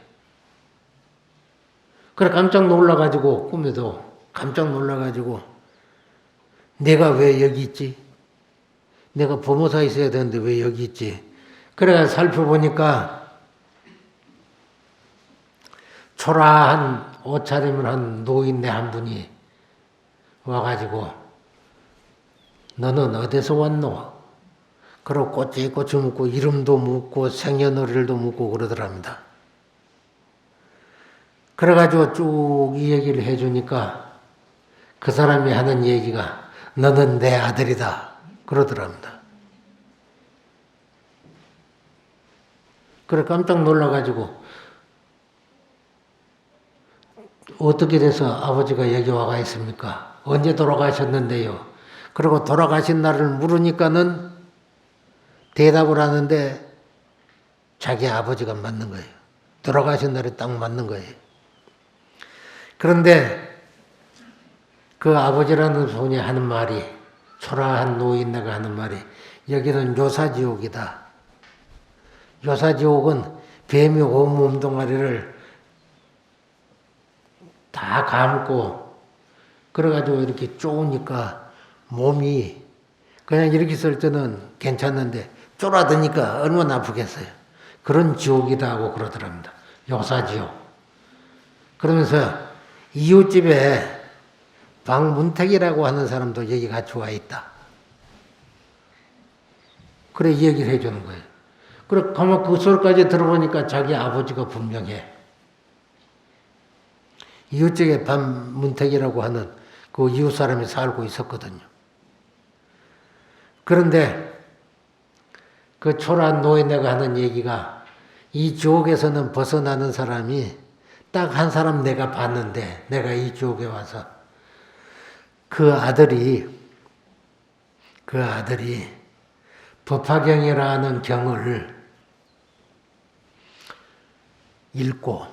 Speaker 1: 그래 깜짝 놀라가지고 꿈에도 깜짝 놀라가지고 내가 왜 여기 있지? 내가 범어사에 있어야 되는데 왜 여기 있지? 그래가 살펴보니까 초라한 옷차림을 한 노인네 한 분이 와가지고 너는 어디서 왔노? 그러고 꼬치꼬치 묻고 이름도 묻고 생년월일도 묻고 그러더랍니다. 그래가지고 쭉 이 얘기를 해주니까 그 사람이 하는 얘기가 너는 내 아들이다 그러더랍니다. 그래 깜짝 놀라가지고 어떻게 돼서 아버지가 여기 와가 있습니까? 언제 돌아가셨는데요? 그리고 돌아가신 날을 물으니까는 대답을 하는데 자기 아버지가 맞는 거예요. 돌아가신 날에 딱 맞는 거예요. 그런데 그 아버지라는 분이 하는 말이, 초라한 노인네가 하는 말이, 여기는 요사지옥이다. 요사지옥은 뱀이 온 몸뚱아리를 다 감고 그래가지고 이렇게 쪼으니까 몸이 그냥 이렇게 있을 때는 괜찮는데 쫄아드니까 얼마나 아프겠어요. 그런 지옥이다 하고 그러더랍니다. 요사지옥. 그러면서 이웃집에 박문택이라고 하는 사람도 여기 같이 와 있다. 그래 이 얘기를 해주는 거예요. 그래 가만 그 소리까지 들어보니까 자기 아버지가 분명해. 이웃집에 박문택이라고 하는 그 이웃 사람이 살고 있었거든요. 그런데 그 초라한 노인네가 하는 얘기가 이 지옥에서는 벗어나는 사람이 딱 한 사람 내가 봤는데, 내가 이 지옥에 와서 그 아들이 법화경이라는 경을 읽고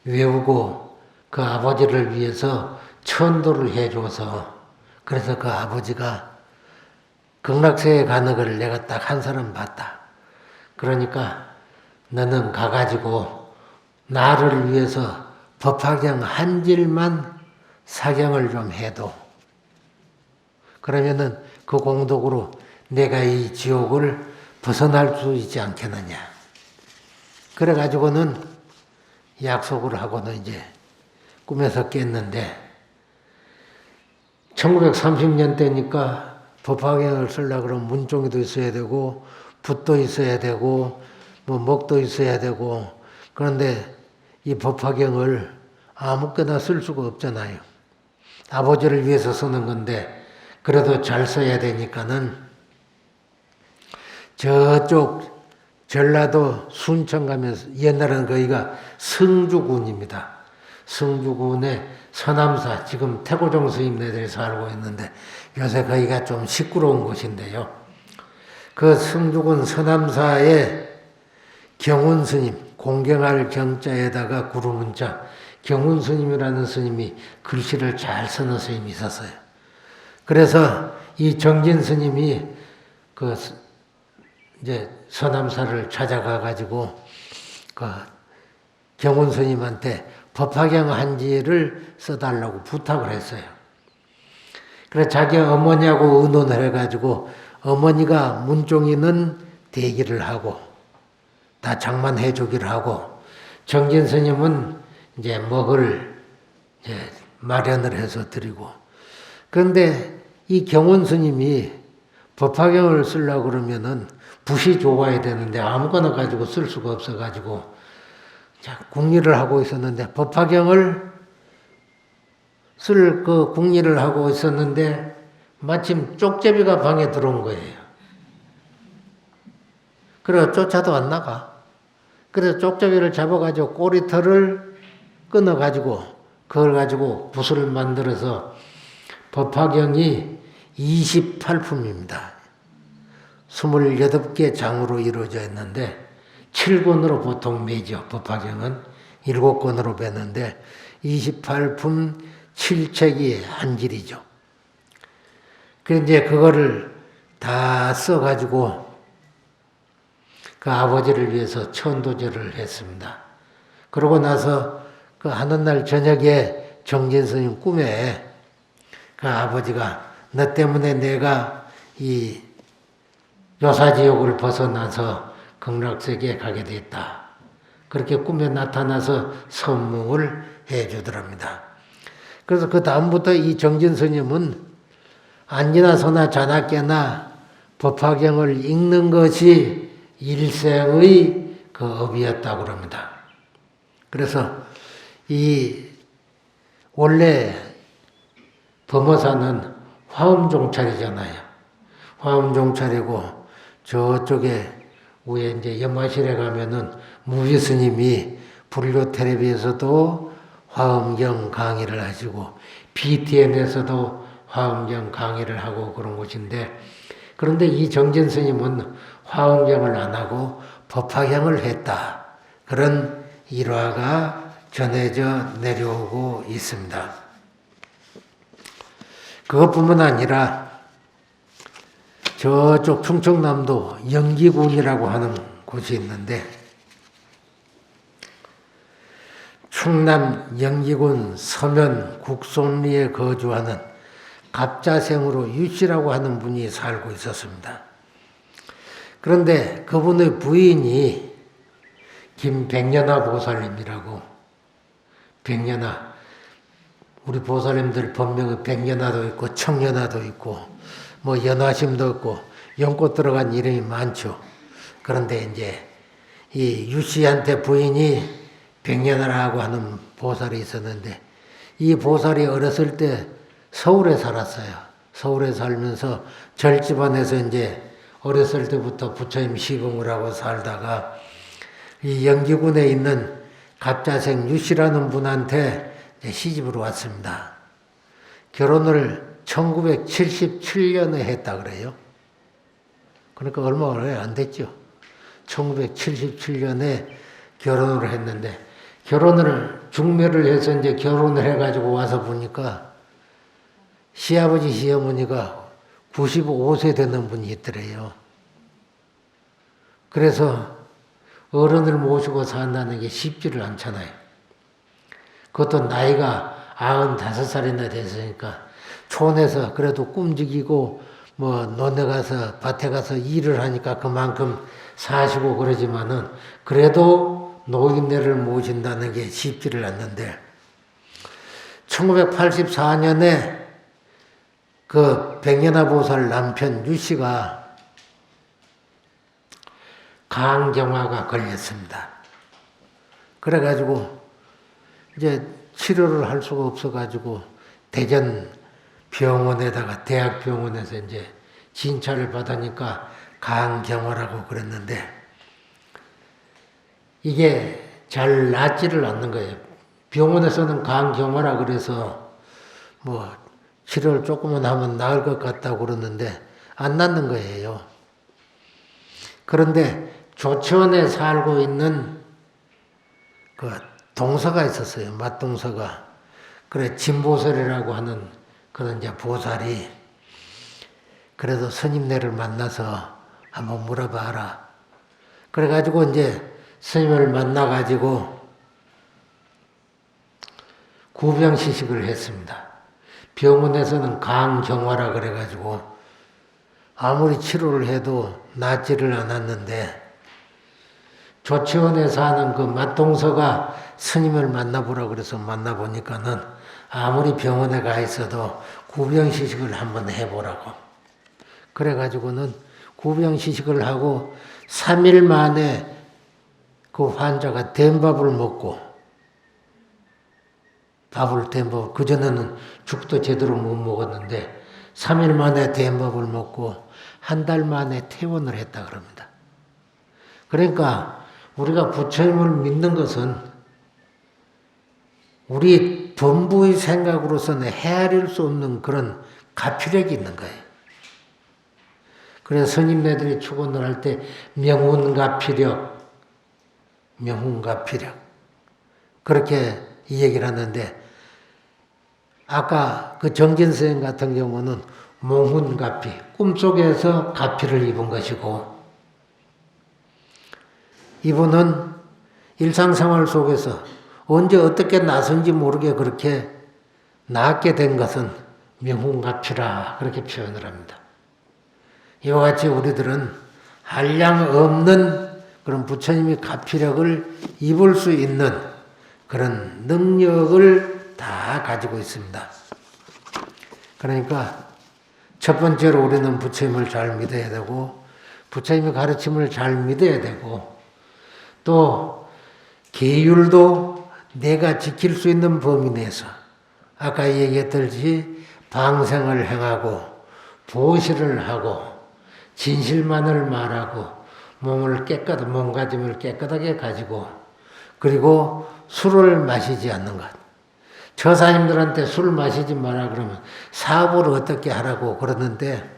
Speaker 1: 외우고 그 아버지를 위해서 천도를 해줘서, 그래서 그 아버지가 극락세에 가는 걸 내가 딱 한 사람 봤다. 그러니까 너는 가가지고 나를 위해서 법화경 한 질만 사경을 좀 해도, 그러면은 그 공덕으로 내가 이 지옥을 벗어날 수 있지 않겠느냐. 그래가지고는 약속을 하고는 이제 꿈에서 깼는데, 1930년 때니까 법화경을 쓰려고 그러면 문종이도 있어야 되고, 붓도 있어야 되고, 뭐 먹도 있어야 되고, 그런데 이 법화경을 아무거나 쓸 수가 없잖아요. 아버지를 위해서 쓰는 건데, 그래도 잘 써야 되니까는 저쪽 전라도 순천 가면서, 옛날에는 거기가 성주군입니다. 성주군의 서남사, 지금 태고종 스님네들이 살고 있는데 요새 거기가 좀 시끄러운 곳인데요. 그 성주군 서남사의 경운 스님, 공경할 경자에다가 구루문자, 경운 스님이라는 스님이 글씨를 잘 쓰는 스님이 있었어요. 그래서 이 정진 스님이 그 이제 서남사를 찾아가 가지고 그 경운 스님한테 법화경 한지를 써달라고 부탁을 했어요. 그래서 자기 어머니하고 의논을 해가지고 어머니가 문종이는 대기를 하고 다 장만해 주기를 하고, 정진 스님은 이제 먹을 이제 마련을 해서 드리고, 그런데 이 경운 스님이 법화경을 쓰려고 그러면은 붓이 좋아야 되는데 아무거나 가지고 쓸 수가 없어가지고 궁리를 하고 있었는데, 법화경을 쓸 그 궁리를 하고 있었는데 마침 쪽제비가 방에 들어온 거예요. 그래서 쫓아도 안 나가. 그래서 쪽제비를 잡아가지고 꼬리털을 끊어가지고 그걸 가지고 붓을 만들어서, 법화경이 28품입니다. 28개 장으로 이루어져 있는데 7권으로 보통 매죠. 법화경은 7권으로 매는데 28품 7책이 한 질이죠. 그래서 이제 그거를 다 써가지고 그 아버지를 위해서 천도제를 했습니다. 그러고 나서 그 하는 날 저녁에 정진 스님 꿈에 그 아버지가 너 때문에 내가 이 요사지옥을 벗어나서 극락세계에 가게 됐다. 그렇게 꿈에 나타나서 선몽을 해주더랍니다. 그래서 그 다음부터 이 정진 스님은 앉으나 서나 자나 깨나 법화경을 읽는 것이 일생의 그 업이었다고 합니다. 그래서 이 원래 범어사는 화엄종찰이잖아요. 화엄종찰이고 저쪽에 위에 이제 연마실에 가면은 무비 스님이 불교 텔레비에서도 화엄경 강의를 하시고 BTN에서도 화엄경 강의를 하고 그런 곳인데, 그런데 이 정진 스님은 화엄경을 안 하고 법화경을 했다. 그런 일화가 전해져 내려오고 있습니다. 그것뿐만 아니라 저쪽 충청남도 영기군이라고 하는 곳이 있는데 충남 영기군 서면 국송리에 거주하는 갑자생으로 유씨라고 하는 분이 살고 있었습니다. 그런데 그분의 부인이 김백년아 보살님이라고, 백년아, 우리 보살님들 법명에 백년아도 있고 청년아도 있고 뭐 연화심도 있고 연꽃 들어간 이름이 많죠. 그런데 이제 이 유씨한테 부인이 백년아라고 하는 보살이 있었는데 이 보살이 어렸을 때 서울에 살았어요. 서울에 살면서 절집안에서 이제 어렸을 때부터 부처님 시공을 하고 살다가 이 영기군에 있는 갑자생 유씨라는 분한테 시집으로 왔습니다. 결혼을 1977년에 했다 그래요. 그러니까 얼마 오래 안 됐죠. 1977년에 결혼을 했는데 결혼을 중매를 해서 이제 결혼을 해가지고 와서 보니까 시아버지 시어머니가 95세 되는 분이 있더래요. 그래서 어른을 모시고 산다는 게 쉽지를 않잖아요. 그것도 나이가 95살이나 됐으니까 촌에서 그래도 꿈직이고 뭐 논에 가서 밭에 가서 일을 하니까 그만큼 사시고 그러지만은 그래도 노인네를 모신다는 게 쉽지를 않는데 1984년에 그 백년아 보살 남편 유씨가 간경화가 걸렸습니다. 그래가지고 이제 치료를 할 수가 없어가지고 대전 병원에다가 대학병원에서 이제 진찰을 받으니까 간경화라고 그랬는데 이게 잘 낫지를 않는 거예요. 병원에서는 간경화라 그래서 뭐 치료를 조금만 하면 나을 것 같다고 그러는데 안 낫는 거예요. 그런데 조천에 살고 있는 그 동서가 있었어요. 맞동서가. 그래 진보설이라고 하는 그런 이제 보살이 그래도 스님네를 만나서 한번 물어봐라. 그래가지고 이제 스님을 만나가지고 구병시식을 했습니다. 병원에서는 간경화라 그래가지고 아무리 치료를 해도 낫지를 않았는데 조치원에 사는 그 맞동서가 스님을 만나보라 그래서 만나보니까는 아무리 병원에 가 있어도 구병시식을 한번 해보라고. 그래가지고는 구병시식을 하고 3일 만에 그 환자가 된밥을 먹고 그전에는 죽도 제대로 못 먹었는데 3일 만에 된밥을 먹고 한 달 만에 퇴원을 했다 그럽니다. 그러니까 우리가 부처님을 믿는 것은 우리 범부의 생각으로서는 헤아릴 수 없는 그런 가피력이 있는 거예요. 그래서 스님네들이 축원을 할 때 명운가피력 그렇게 이 얘기를 하는데 아까 그 정진스님 같은 경우는 몽훈가피, 꿈속에서 가피를 입은 것이고 이분은 일상생활 속에서 언제 어떻게 나선지 모르게 그렇게 낫게 된 것은 명훈가피라 그렇게 표현을 합니다. 이와 같이 우리들은 한량 없는 그런 부처님의 가피력을 입을 수 있는 그런 능력을 다 가지고 있습니다. 그러니까 첫 번째로 우리는 부처님을 잘 믿어야 되고 부처님의 가르침을 잘 믿어야 되고 또 계율도 내가 지킬 수 있는 범위 내에서 아까 얘기했듯이 방생을 행하고 보시를 하고 진실만을 말하고 몸가짐을 깨끗하게 가지고 그리고 술을 마시지 않는 것. 처사님들한테 술 마시지 마라 그러면 사업을 어떻게 하라고 그러는데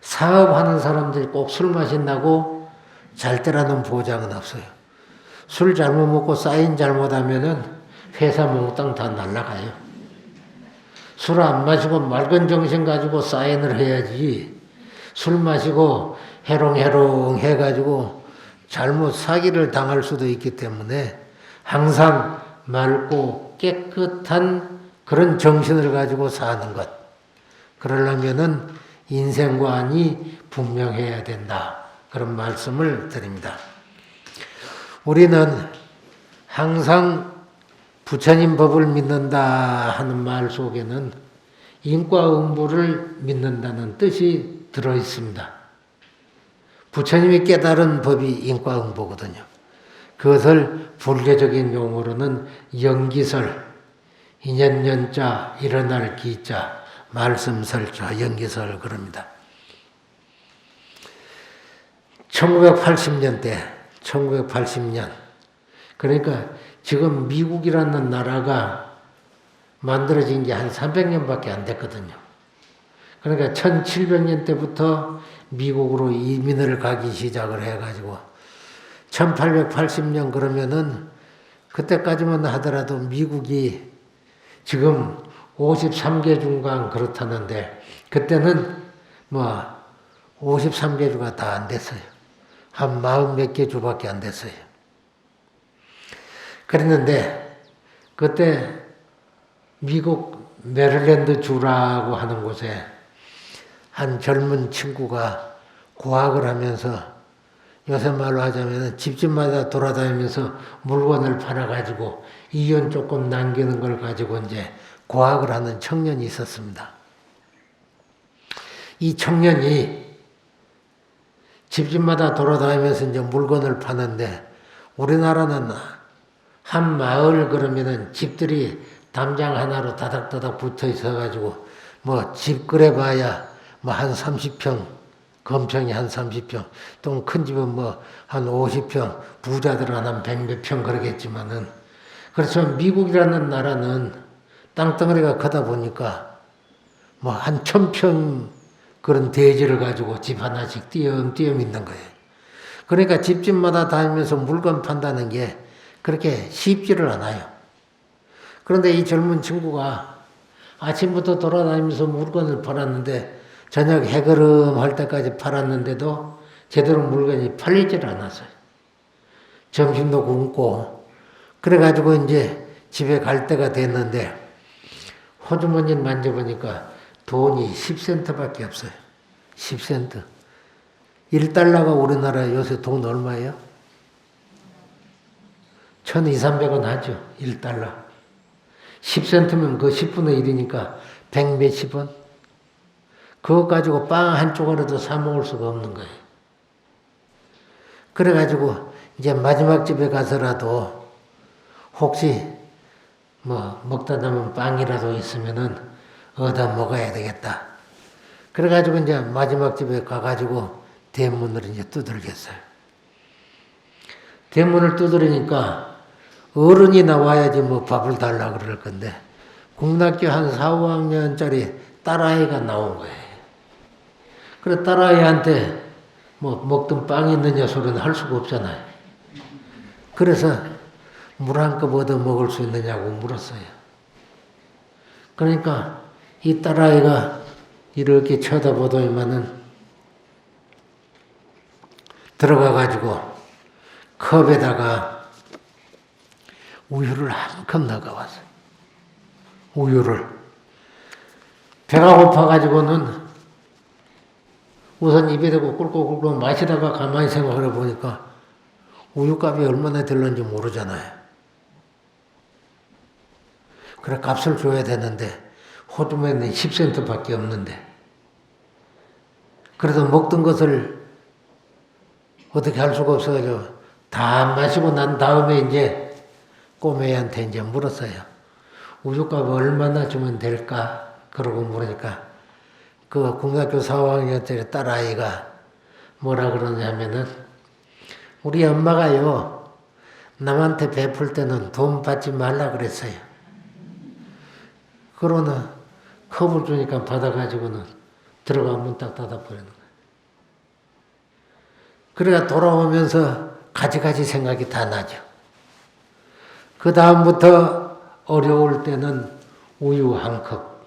Speaker 1: 사업하는 사람들이 꼭 술 마신다고 잘 되라는 보장은 없어요. 술 잘못 먹고 사인 잘못하면은 회사 몽땅 다 날라가요. 술 안 마시고 맑은 정신 가지고 사인을 해야지. 술 마시고 해롱해롱 해가지고 잘못 사기를 당할 수도 있기 때문에 항상 맑고 깨끗한 그런 정신을 가지고 사는 것. 그러려면은 인생관이 분명해야 된다. 그런 말씀을 드립니다. 우리는 항상 부처님 법을 믿는다 하는 말 속에는 인과응보를 믿는다는 뜻이 들어 있습니다. 부처님이 깨달은 법이 인과응보거든요. 그것을 불교적인 용어로는 연기설, 인연연자, 일어날 기자, 말씀설자, 연기설 그럽니다. 1980년대, 1980년, 그러니까 지금 미국이라는 나라가 만들어진 게 한 300년밖에 안 됐거든요. 그러니까 1700년 때부터 미국으로 이민을 가기 시작을 해가지고 1880년 그러면은 그때까지만 하더라도 미국이 지금 53개 주간 그렇다는데 그때는 뭐 53개 주가 다 안 됐어요. 한 40몇 개 주밖에 안 됐어요. 그랬는데 그때 미국 메릴랜드 주라고 하는 곳에 한 젊은 친구가 고학을 하면서 요새 말로 하자면 집집마다 돌아다니면서 물건을 팔아가지고 이윤 조금 남기는 걸 가지고 이제 고학을 하는 청년이 있었습니다. 이 청년이 집집마다 돌아다니면서 이제 물건을 파는데 우리나라는 한 마을 그러면은 집들이 담장 하나로 다닥다닥 붙어 있어가지고 뭐 집 그래봐야 뭐 한 30평, 건평이 한 30평, 또 큰 집은 뭐 한 50평, 부자들은 한 100몇 평 그러겠지만은 그렇지만 미국이라는 나라는 땅덩어리가 크다 보니까 뭐 한 1000평 그런 대지를 가지고 집 하나씩 띄엄띄엄 있는 거예요. 그러니까 집집마다 다니면서 물건 판다는 게 그렇게 쉽지를 않아요. 그런데 이 젊은 친구가 아침부터 돌아다니면서 물건을 팔았는데 저녁 해거름 할 때까지 팔았는데도 제대로 물건이 팔리질 않았어요. 점심도 굶고 그래가지고 이제 집에 갈 때가 됐는데 호주머니를 만져보니까 돈이 10센트밖에 없어요. 10센트. 1달러가 우리나라 요새 돈 얼마예요? 1200~300원 하죠. 1달러. 10센트면 그 10분의 1이니까 100 몇십 원? 그것 가지고 빵 한 쪼가리도 사 먹을 수가 없는 거예요. 그래가지고 이제 마지막 집에 가서라도 혹시 뭐 먹다 남은 빵이라도 있으면은 얻어 먹어야 되겠다. 그래가지고 이제 마지막 집에 가가지고 대문을 이제 두들겼어요. 대문을 두드리니까 어른이 나와야지 뭐 밥을 달라 그럴 건데 국락교 한 4, 5학년짜리 딸아이가 나온 거예요. 그래 딸아이한테 뭐 먹던 빵이 있느냐 소리는 할 수가 없잖아요. 그래서 물 한 컵 얻어 먹을 수 있느냐고 물었어요. 그러니까 이 딸아이가 이렇게 쳐다보더니만은 들어가가지고 컵에다가 우유를 한 컵 넣어왔어요. 우유를. 배가 고파가지고는 우선 입에 대고 꿀꿀꿀꿀 마시다가 가만히 생각을 해보니까 우유값이 얼마나 들는지 모르잖아요. 그래 값을 줘야 되는데 호주머니는 10센트밖에 없는데 그래도 먹던 것을 어떻게 할 수가 없어가지고 다 마시고 난 다음에 이제 꼬매한테 이제 물었어요. 우유값 얼마나 주면 될까? 그러고 물으니까 그 국락교 4학년짜리 딸아이가 뭐라 그러냐면은 우리 엄마가요 남한테 베풀 때는 돈 받지 말라 그랬어요. 그러나 컵을 주니까 받아가지고는 들어가 문 딱 닫아버리는 거예요. 그래가 돌아오면서 가지가지 생각이 다 나죠. 그 다음부터 어려울 때는 우유 한 컵,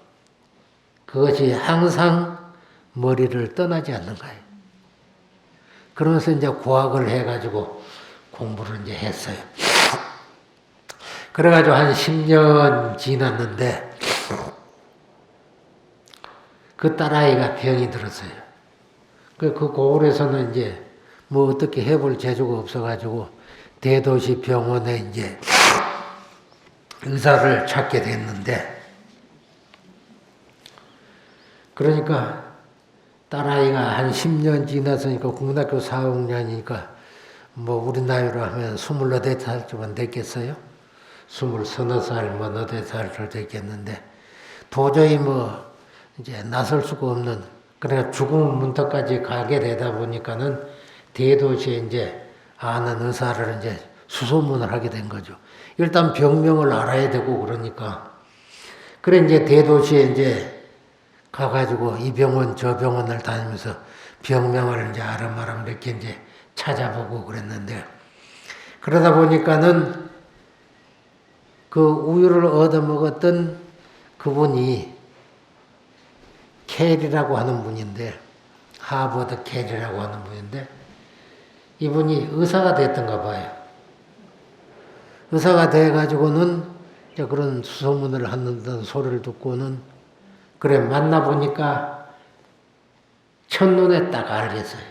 Speaker 1: 그것이 항상 머리를 떠나지 않는 거예요. 그러면서 이제 고학을 해가지고 공부를 이제 했어요. 그래가지고 한 10년 지났는데 그 딸아이가 병이 들었어요. 그 고을에서는 이제 뭐 어떻게 해볼 재주가 없어가지고 대도시 병원에 이제 의사를 찾게 됐는데, 그러니까 딸아이가 한 10년 지났으니까 국민학교 4, 5년이니까 뭐 우리 나이로 하면 28살쯤은 됐겠어요? 20살, 뭐 8살을 됐겠는데 도저히 뭐 이제 나설 수가 없는, 그러니까 죽음 문턱까지 가게 되다 보니까는 대도시에 이제 아는 의사를 이제 수소문을 하게 된 거죠. 일단 병명을 알아야 되고 그러니까. 그래 이제 대도시에 이제 가가지고 이 병원 저 병원을 다니면서 병명을 이제 아름아름 이렇게 이제 찾아보고 그랬는데, 그러다 보니까는 그 우유를 얻어먹었던 그분이 캐리라고 하는 분인데, 하버드 캐리라고 하는 분인데, 이분이 의사가 됐던가 봐요. 의사가 돼가지고는 이제 그런 수소문을 하는 소리를 듣고는, 그래 만나보니까 첫눈에 딱 알겠어요.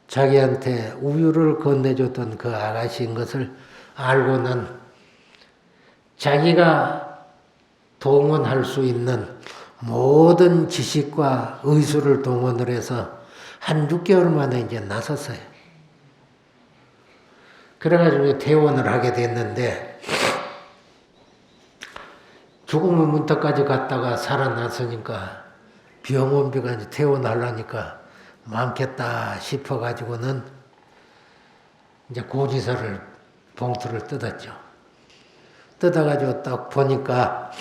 Speaker 1: 자기한테 우유를 건네줬던 그 아가씨인 것을 알고는 자기가 동원할 수 있는 모든 지식과 의술을 동원을 해서 한 6개월 만에 이제 나섰어요. 그래가지고 퇴원을 하게 됐는데, 죽음의 문턱까지 갔다가 살아났으니까 병원비가 이제 퇴원하려니까 많겠다 싶어가지고는 이제 고지서를 봉투를 뜯었죠. 뜯어가지고 딱 보니까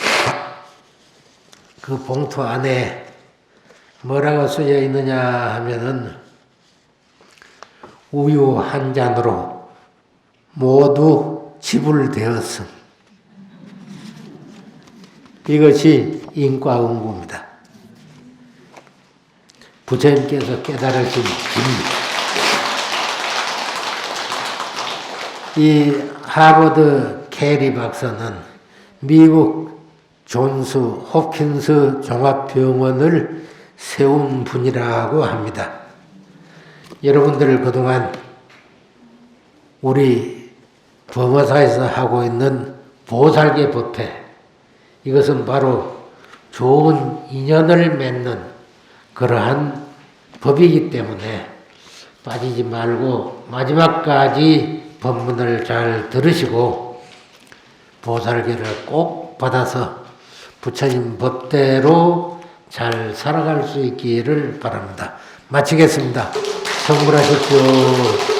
Speaker 1: 그 봉투 안에 뭐라고 쓰여 있느냐 하면은 우유 한 잔으로 모두 지불되었음. 이것이 인과응보입니다. 부처님께서 깨달으신 진리. 이 하버드 캐리 박사는 미국 존스 홉킨스 종합병원을 세운 분이라고 합니다. 여러분들 그동안 우리 범어사에서 하고 있는 보살계 법회, 이것은 바로 좋은 인연을 맺는 그러한 법이기 때문에 빠지지 말고 마지막까지 법문을 잘 들으시고 보살계를 꼭 받아서 부처님 법대로 잘 살아갈 수 있기를 바랍니다. 마치겠습니다. 성불하십시오.